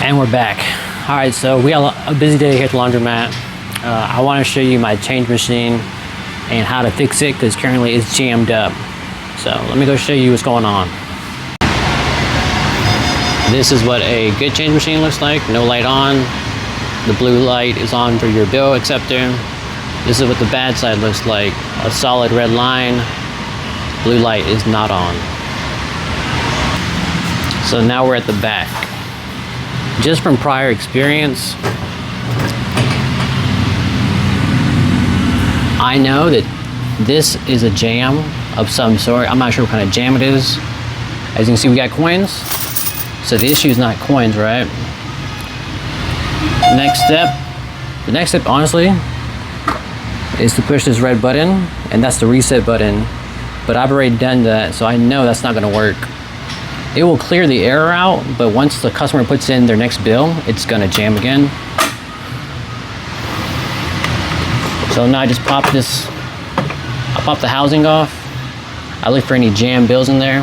And we're back. All right, so we got a busy day here at the laundromat. I want to show you my change machine and how to fix it because currently it's jammed up. So let me go show you what's going on. This is what a good change machine looks like. No light on. The blue light is on for your bill acceptor. This is what the bad side looks like. A solid red line. Blue light is not on. So now we're at the back. Just from prior experience, I know that this is a jam of some sort. I'm not sure what kind of jam it is. As you can see, we got coins. So the issue is not coins, right? The next step, honestly, is to push this red button, and that's the reset button. But I've already done that, so I know that's not gonna work. It will clear the error out, but once the customer puts in their next bill, it's gonna jam again. So now I just pop the housing off. I look for any jam bills in there.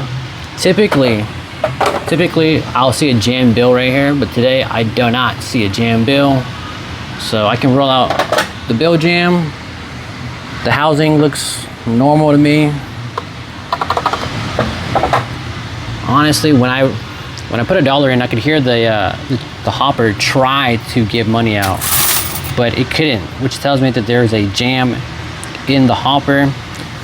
Typically I'll see a jam bill right here, but today I do not see a jam bill. So I can roll out the bill jam. The housing looks normal to me. Honestly, when I put $1 in, I could hear the hopper try to give money out, but it couldn't, which tells me that there is a jam in the hopper,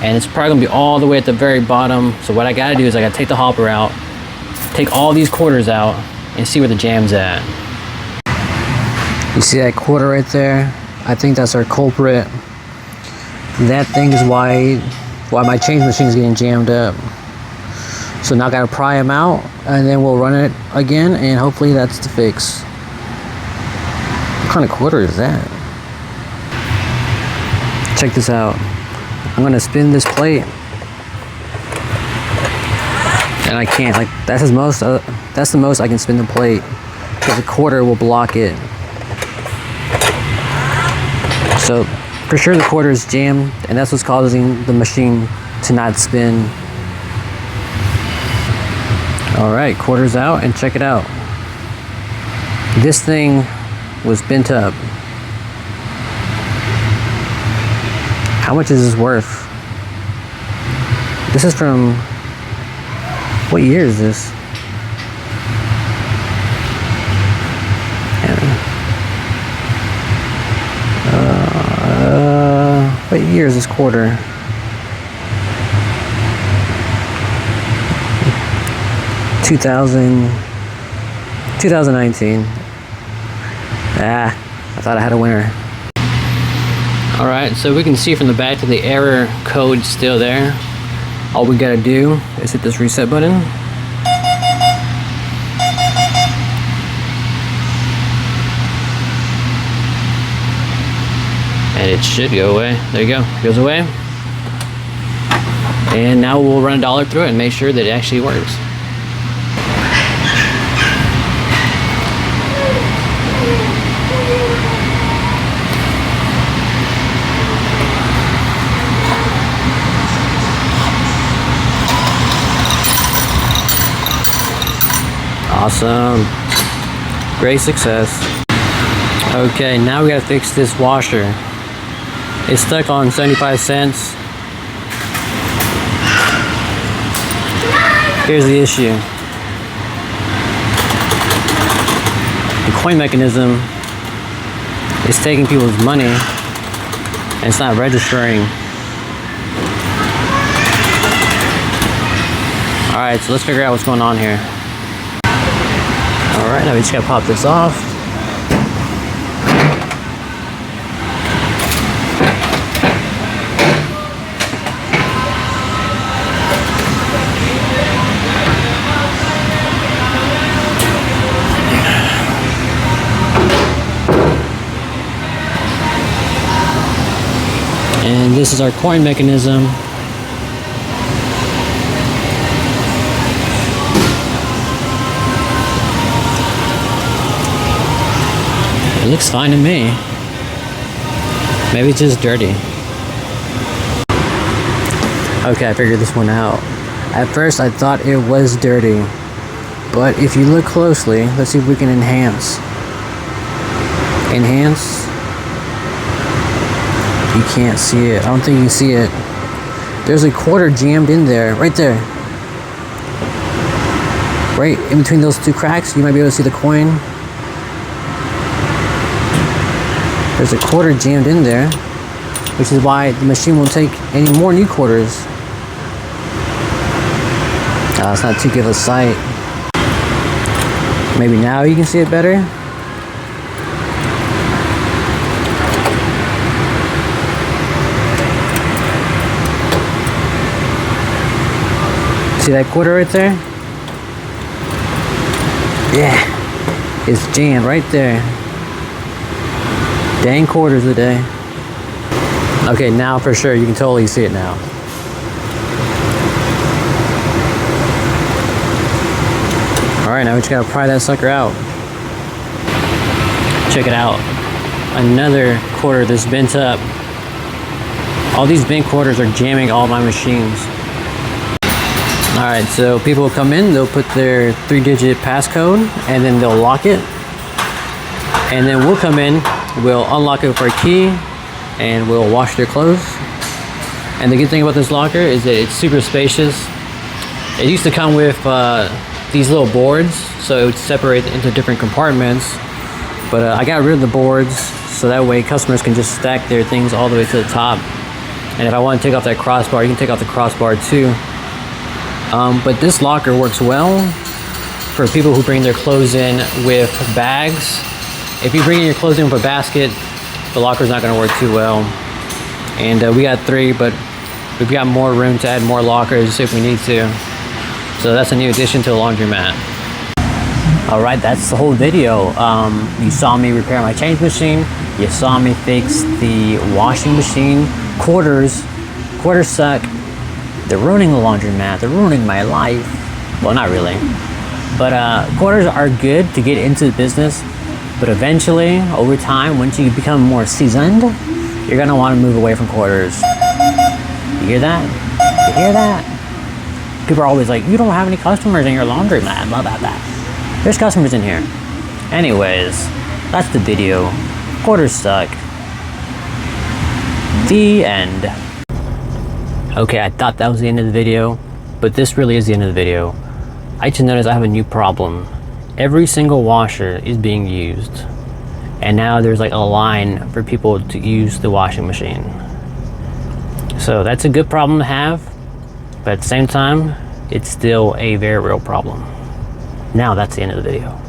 and it's probably gonna be all the way at the very bottom. So what I gotta do is I gotta take the hopper out, take all these quarters out, and see where the jam's at. You see that quarter right there? I think that's our culprit. That thing is why my change machine is getting jammed up. So now I gotta pry them out, and then we'll run it again, and hopefully that's the fix. What kind of quarter is that? Check this out. I'm gonna spin this plate, and I can't. Like that's the most I can spin the plate, because the quarter will block it. So for sure the quarter is jammed, and that's what's causing the machine to not spin. All right, quarters out, and check it out. This thing was bent up. How much is this worth? This is from, what year is this? What year is this quarter? $2019. I thought I had a winner. All right, so we can see from the back that the error code's still there. All we gotta do is hit this reset button. And it should go away. There you go, it goes away. And now we'll run $1 through it and make sure that it actually works. Awesome. Great success. Okay, now we gotta fix this washer. It's stuck on 75 cents. Here's the issue. The coin mechanism is taking people's money and it's not registering. Alright, so let's figure out what's going on here. Alright, now we just gotta pop this off. And this is our coin mechanism. It looks fine to me. Maybe it's just dirty. Okay, I figured this one out. At first I thought it was dirty, But if you look closely, let's see if we can enhance. Enhance. You can't see it. I don't think you can see it. There's a quarter jammed in there, right there. Right in between those two cracks, you might be able to see the coin. There's a quarter jammed in there, which is why the machine won't take any more new quarters. It's not too good of a sight. Maybe now you can see it better. See that quarter right there? Yeah, it's jammed right there. Dang quarters a day. Okay, now for sure, you can totally see it now. Alright, now we just gotta pry that sucker out. Check it out. Another quarter that's bent up. All these bent quarters are jamming all my machines. Alright, so people will come in, they'll put their 3-digit passcode, and then they'll lock it. And then we'll come in, we'll unlock it with our key, and we'll wash their clothes. And the good thing about this locker is that it's super spacious. It used to come with these little boards, so it would separate into different compartments. But I got rid of the boards, so that way customers can just stack their things all the way to the top. And if I want to take off that crossbar, you can take off the crossbar too. But this locker works well for people who bring their clothes in with bags. If you bring in your clothes in with a basket, the locker's not going to work too well. And we got 3, but we've got more room to add more lockers if we need to. So that's a new addition to the laundromat. Alright, that's the whole video. You saw me repair my change machine. You saw me fix the washing machine. Quarters suck. They're ruining the laundromat. They're ruining my life. Well, not really. But quarters are good to get into the business. But eventually, over time, once you become more seasoned, you're gonna want to move away from quarters. You hear that? You hear that? People are always like, you don't have any customers in your laundromat, blah, blah, blah. There's customers in here. Anyways, that's the video. Quarters suck. The end. Okay, I thought that was the end of the video, but this really is the end of the video. I just noticed I have a new problem. Every single washer is being used, and now there's like a line for people to use the washing machine. So that's a good problem to have, but at the same time, it's still a very real problem. Now that's the end of the video.